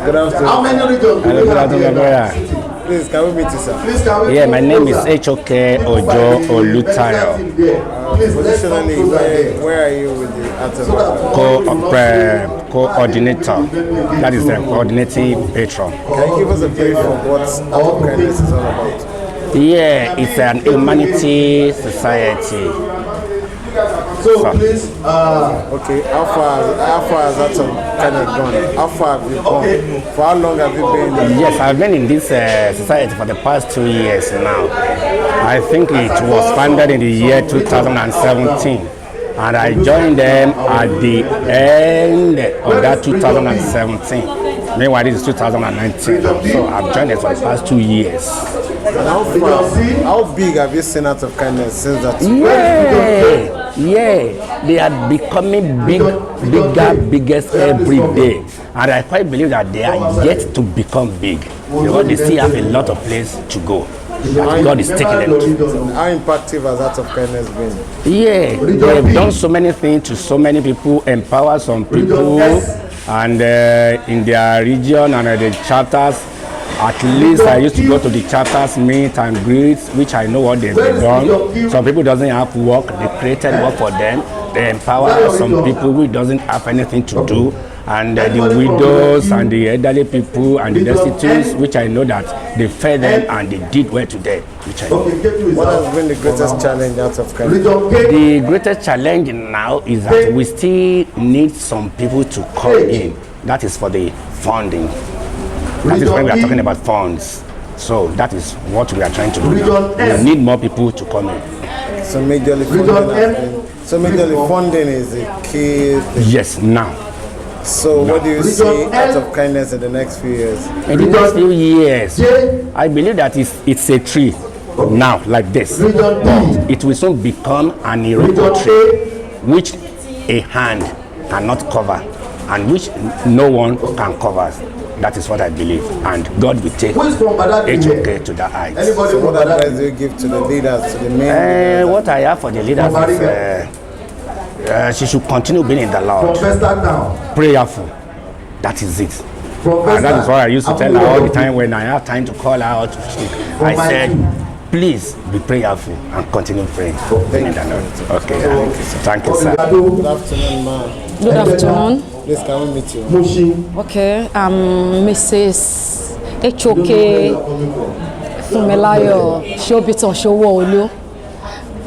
Good afternoon. How many regions? Hello, good afternoon, brother. Please, can we meet you, sir? Yeah, my name is HOK Lagos. Positionally, where are you with the Coordinator. That is the coordinating patron. Can you give us a brief of what Art of Kindness is all about? Yeah, it's an humanity society. So please, okay, how far has Art of Kindness gone? How far have you gone? For how long have you been? Yes, I've been in this society for the past 2 years now. I think it was founded in the year 2017, and I joined them at the end of that 2017. Meanwhile, this is 2019, so I've joined them for the past 2 years. And how big have you seen Art of Kindness since that? Yeah, they are becoming biggest every day, and I quite believe that they are yet to become big because they still have a lot of place to go. God is taking them to. How impactful has Art of Kindness been? Yeah, they have done so many things to so many people, empower some people, and in their region and the chapters. At least I used to go to the chapters, meet and greet, which I know what they've done. Some people doesn't have work, they created work for them. They empower some people who doesn't have anything to do, and the widows and the elderly people and the destitutes, which I know that they fed them and they did well to them, which I know. What has been the greatest challenge Art of Kindness? The greatest challenge now is that we still need some people to come in. That is for the funding. That is when we are talking about funds. So that is what we are trying to do now. We need more people to come in. So majorly funding is the key thing. Yes, now. So what do you see Art of Kindness in the next few years? In the next few years, I believe that it's a tree now like this. But it will soon become an irregular tree which a hand cannot cover and which no one can cover. That is what I believe, and God will take HOK to the heights. So what advice do you give to the leaders, to the main leaders? What I have for the leaders is she should continue being in the Lord, prayerful. That is it. And that is what I used to tell her all the time when I have time to call her out to speak. I said, please be prayerful and continue praying. Being in the Lord. Okay, thank you, sir. Good afternoon, ma'am. Good afternoon. Please, can we meet you? Okay, I'm Mrs. HOK Fumelayo Shobiton Showolu,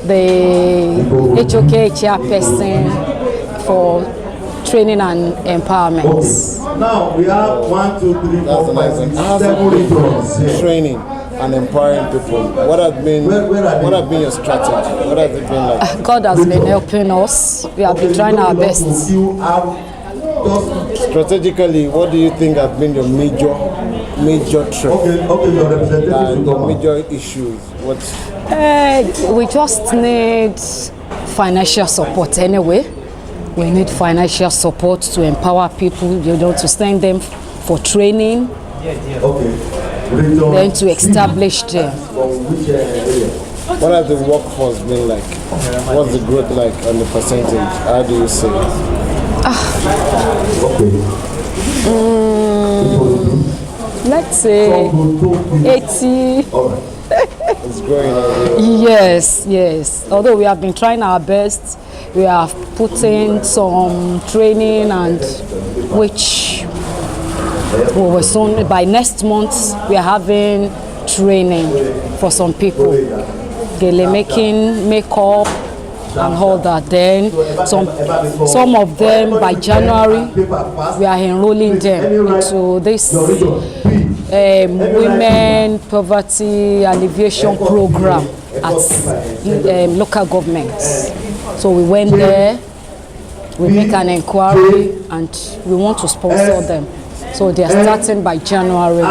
the HOK chairperson for training and empowerment. Now we have 1, 2, 3, 4, 5, 6, 7 regions. Training and empowering people. What have been your strategy? What has it been like? God has been helping us. We have been trying our best. Strategically, what do you think have been your major threat? Your major issues? We just need financial support anyway. We need financial support to empower people, to send them for training, then to establish them. What has the workforce been like? What's the growth like on the percentage? How do you see it? Let's say 80. It's growing. Yes. Although we have been trying our best, we have put in some training, and which we will soon, by next month, we are having training for some people. They're making makeup and all that. Then some of them by January we are enrolling them into this women poverty alleviation program at local governments. So we went there, we make an inquiry, and we want to sponsor them. So they are starting by January,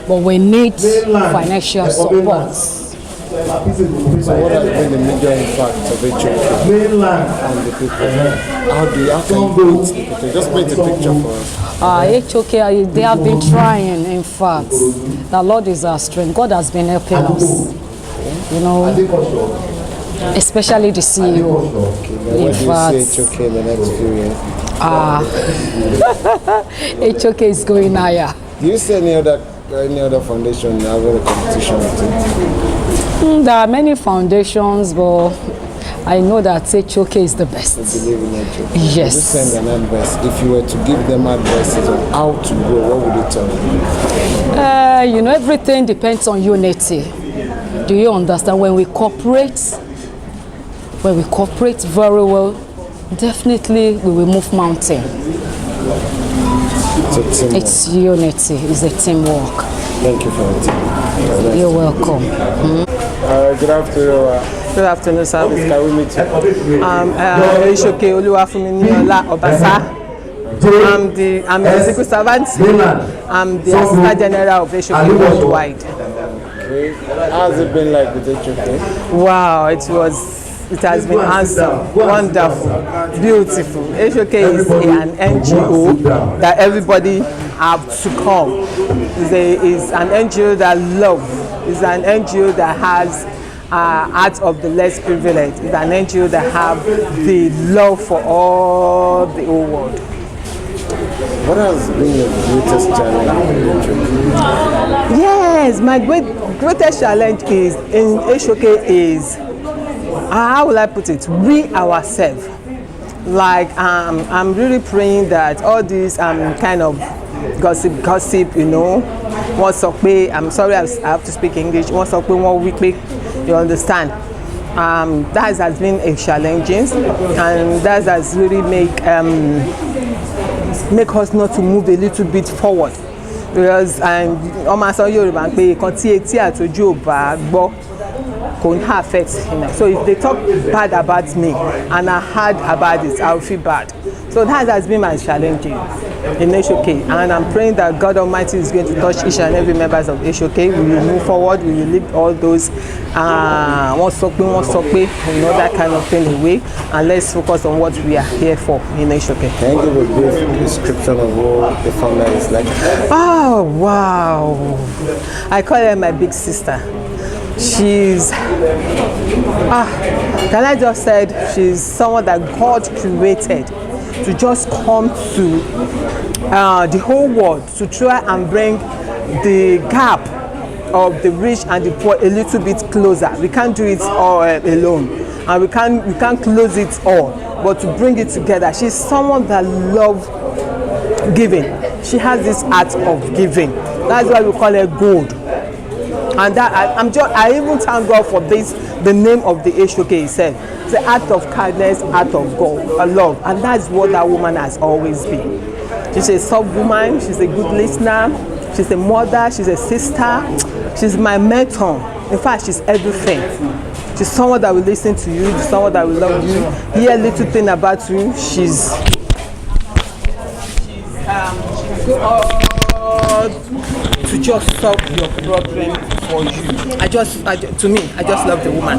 but we need financial support. So what has been the major impact of HOK on the people? How can you paint the picture? Just paint a picture for us. HOK, they have been trying, in fact. The Lord is our strength. God has been helping us. Especially the CEO. In fact, do you see HOK in the next few years? HOK is going higher. Do you see any other foundation having a competition with it? There are many foundations, but I know that HOK is the best. You believe in HOK? Yes. Just send an advice. If you were to give them advices on how to grow, what would you tell them? Everything depends on unity. Do you understand? When we cooperate very well, definitely we will move mountain. It's unity. It's a teamwork. Thank you for your time. You're welcome. Good afternoon. Good afternoon, sir. Can we meet you? HOK Oluwafunmi Obasa. I'm the civil servant. I'm the Assistant General of HOK worldwide. Okay. How's it been like with HOK? Wow, it has been awesome, wonderful, beautiful. HOK is an NGO that everybody have to come. It's an NGO that love. It's an NGO that has heart of the less privileged. It's an NGO that have the love for all the whole world. What has been your greatest challenge in HOK? Yes, my greatest challenge is in HOK is, how will I put it? We ourselves. Like I'm really praying that all these kind of gossip, what's up? I'm sorry, I have to speak English. What's up? One week, you understand? That has been a challenging, and that has really make us not to move a little bit forward, because Yorùbá pé kan tí etí àt'ojú ò bá gbọ́ kò ní affect. So if they talk bad about me and I heard about it, I'll feel bad. So that has been my challenge in HOK, and I'm praying that God Almighty is going to touch each and every members of HOK. We will move forward. We will leave all those that kind of thing away, and let's focus on what we are here for in HOK. Can you give a brief description of what the founder is like? Oh wow! I call her my big sister. She's can I just say she's someone that God created to just come to the whole world to try and bring the gap of the rich and the poor a little bit closer. We can't do it all alone, and we can't close it all, but to bring it together. She's someone that loves giving. She has this art of giving. That's why we call her gold. And that I even thank God for this, the name of the HOK itself. It's the art of kindness, art of God, love, and that's what that woman has always been. She's a soft woman. She's a good listener. She's a mother. She's a sister. She's my mentor. In fact, she's everything. She's someone that will listen to you. She's someone that will love you. Hear a little thing about you. She's good to just solve your problem for you. I just love the woman.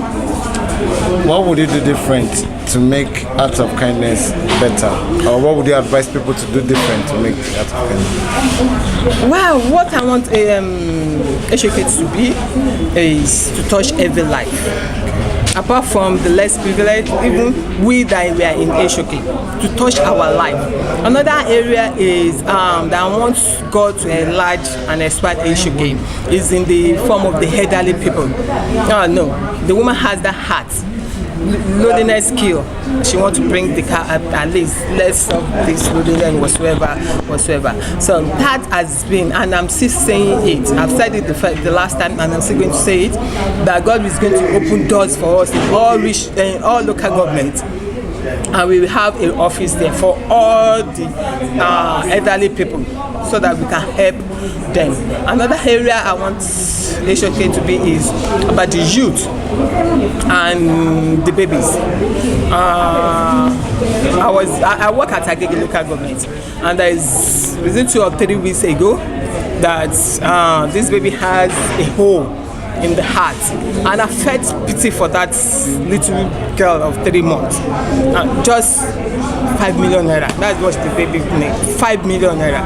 What would you do different to make acts of kindness better? Or what would you advise people to do different to make acts of kindness? Well, what I want HOK to be is to touch every life. Apart from the less privileged, even we that we are in HOK, to touch our life. Another area is that I want God to enlarge and expand HOK is in the form of the elderly people. No, the woman has that heart, loneliness skill. She wants to bring the car up at least less of this loneliness whatsoever. So that has been, and I'm still saying it. I've said it the last time, and I'm still going to say it, that God is going to open doors for us in all local governments. And we will have an office there for all the elderly people, so that we can help them. Another area I want HOK to be is about the youth and the babies. I work at Agege local government, and there is within 2 or 3 weeks ago that this baby has a hole in the heart, and I felt pity for that little girl of 3 months. Just 5 million naira. That's what the baby made. 5 million naira.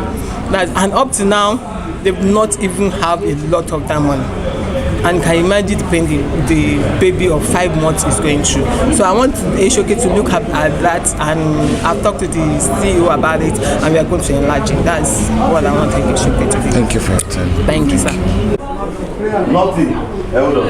And up to now, they've not even have a lot of that money. and can imagine the pain the baby of 5 months is going through. So I want HOK to look at that, and I've talked to the CEO about it, and we are going to enlarge it. That's what I want HOK to do. Thank you for your time. Thank you, sir. Nothing. Hold on.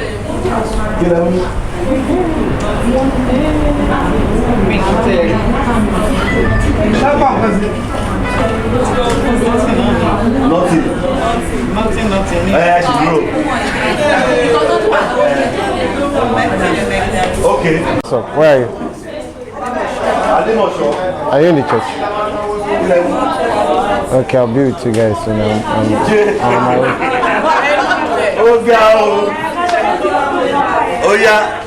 Nothing. Okay. So, where are you? Are you in the church? Okay, I'll be with you guys soon. I'm on my way. Oh yeah.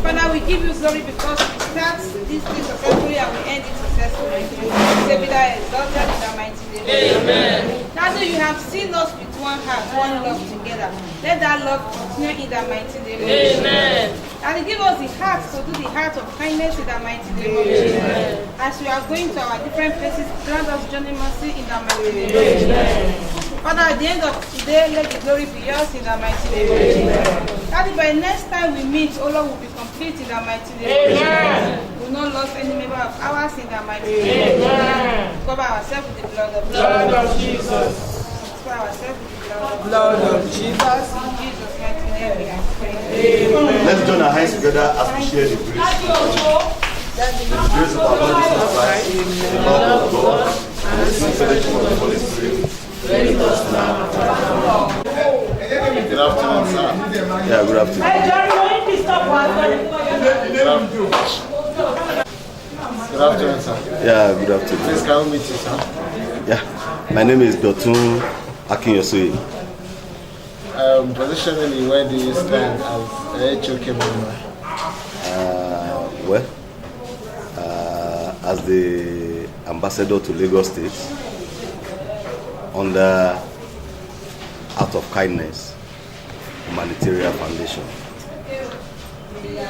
Father, we give you glory because we start this thing successfully and we end it successfully. Say, be thou exalted in the mighty name. Amen. Now that you have seen us with one heart, one love together, let that love continue in the mighty name of Jesus. Amen. And give us the heart to do the heart of kindness in the mighty name of Jesus. As we are going to our different places, grant us journey mercy in the mighty name of Jesus. Father, at the end of today, let the glory be yours in the mighty name of Jesus. That by next time we meet, all Lord will be complete in the mighty name of Jesus. We will not lose any member of ours in the mighty name of Jesus. Cover ourselves with the blood of Jesus. Cover ourselves with the blood of Jesus. In Jesus' mighty name we are praying. Let's join our hands together as we share the grace. The grace of our Lord Jesus Christ, the love of God, and the sweet fellowship of the Holy Spirit. Good afternoon, sir. Yeah, good afternoon. Good afternoon, sir. Yeah, good afternoon. Please, can we meet you, sir? Yeah, my name is Dotun Akinyosui. Positionally, where do you stand as a HOK member? As the ambassador to Lagos State, under Out of Kindness Humanitarian Foundation.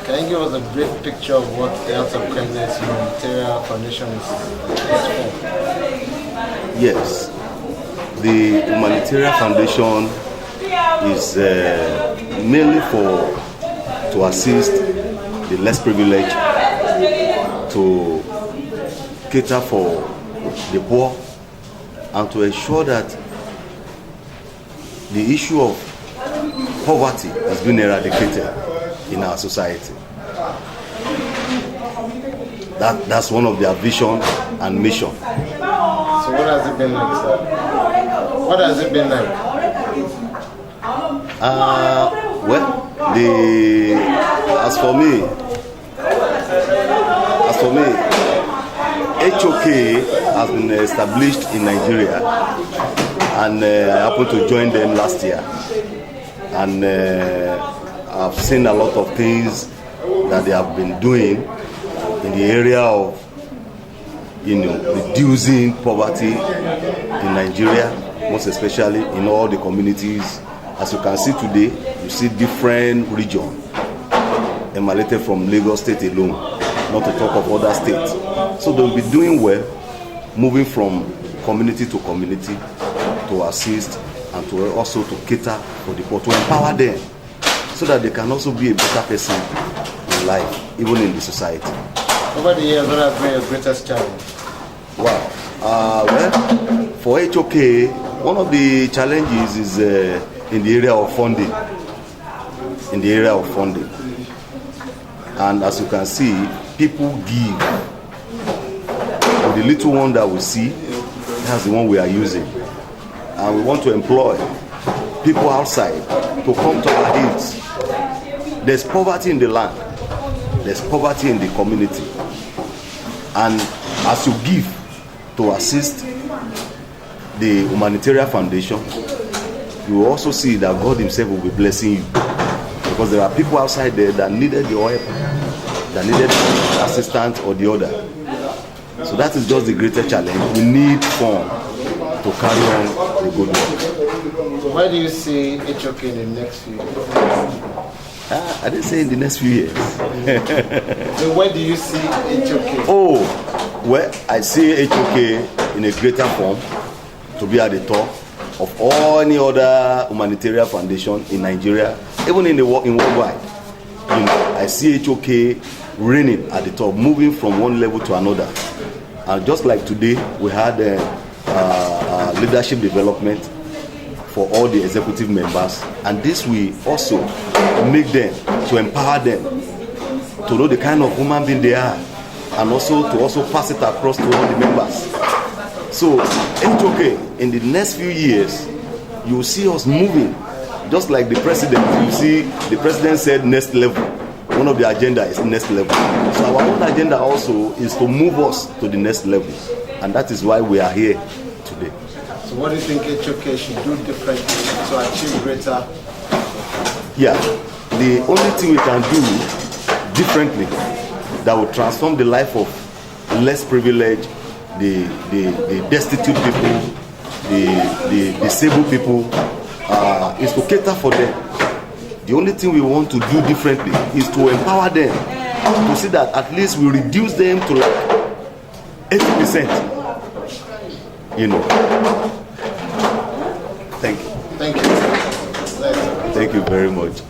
Can you give us a brief picture of what the Out of Kindness Humanitarian Foundation is for? Yes, the Humanitarian Foundation is mainly to assist the less privileged, to cater for the poor, and to ensure that the issue of poverty has been eradicated in our society. That's one of their vision and mission. So what has it been like, sir? What has it been like? As for me, HOK has been established in Nigeria, and I happened to join them last year, and I've seen a lot of things that they have been doing in the area of reducing poverty in Nigeria, most especially in all the communities. As you can see today, you see different regions emanated from Lagos State alone, not to talk of other states. So they'll be doing well, moving from community to community to assist and to also to cater for the poor, to empower them so that they can also be a better person in life, even in the society. Over the years, what has been your greatest challenge? Wow. For HOK, one of the challenges is in the area of funding. And as you can see, people give. With the little one that we see, that's the one we are using. And we want to employ people outside to come to our aids. There's poverty in the land. There's poverty in the community. And as you give to assist the Humanitarian Foundation, you will also see that God himself will be blessing you. Because there are people outside there that needed your help. that needed assistance or the other. So that is just the greatest challenge. We need fund to carry on the good work. Where do you see HOK in the next few years? I didn't say in the next few years. So where do you see HOK? Oh, well, I see HOK in a greater form to be at the top of all any other humanitarian foundation in Nigeria, even in worldwide. You know, I see HOK reigning at the top, moving from one level to another. And just like today, we had leadership development for all the executive members, and this will also make them, to empower them to know the kind of human being they are, and also to pass it across to all the members. So HOK, in the next few years, you will see us moving, just like the president. You see, the president said next level. One of the agenda is next level. So our own agenda also is to move us to the next level, and that is why we are here today. So what do you think HOK should do differently to achieve greater? Yeah, the only thing we can do differently that will transform the life of less privileged, the destitute people, the disabled people, is to cater for them. The only thing we want to do differently is to empower them, to see that at least we reduce them to like 80%. You know. Thank you. Thank you. Thank you very much.